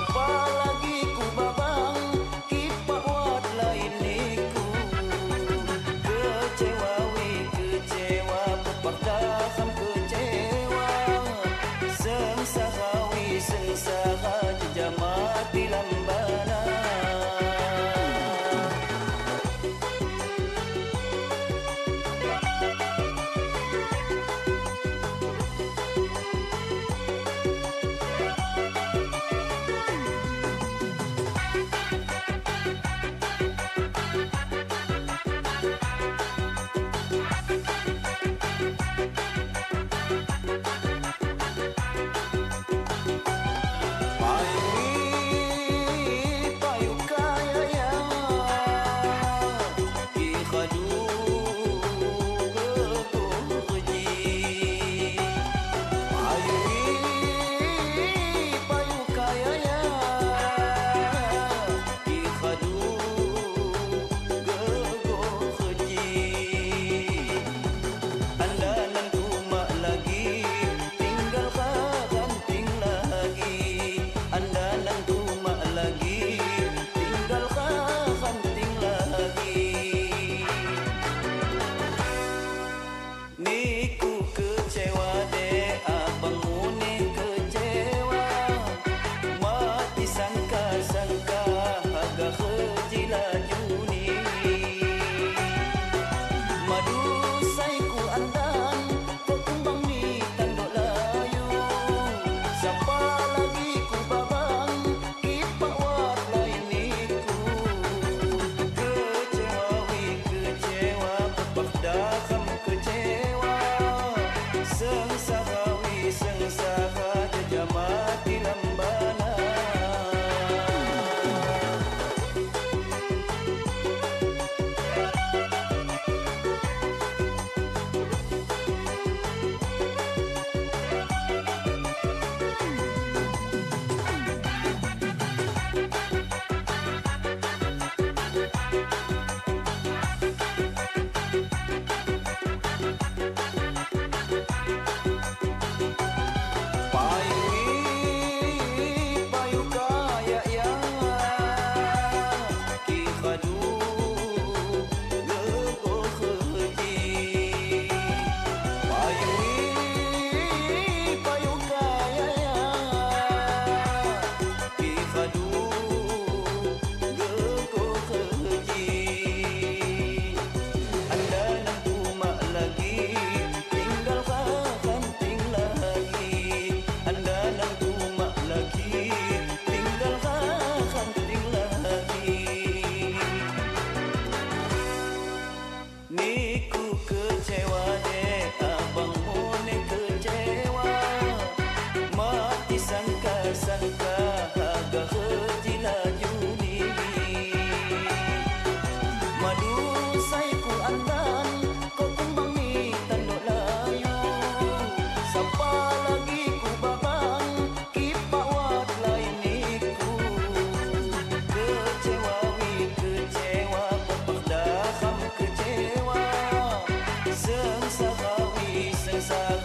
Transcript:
Apalagi ku babang kipak wat lain niku. Kecewa wi kecewa pepardaham kecewa. Sengsara wi sengsara jejamat di lambana. Niku kecewa deh, abangmu nih kecewa. Mati sangka-sangka agak kejila juni. Madu saiku andan, kok kembang ni tanduk layu. Siapa lagi ku babang, kipak wat lain niku. Kecewa wi kecewa, pepardaham kecewa. Sengsara wi sengsara jejamat di lambana. Niku kecewa deh, abangmu nih kecewa. Mati sangka-sangka agak kejila juni. Madu saiku andan, kok kembang ni tanduk layu. Siapa lagi ku babang, kipak wat lain niku. Kecewa wi kecewa, pepardaham kecewa. Sengsara wi sengsara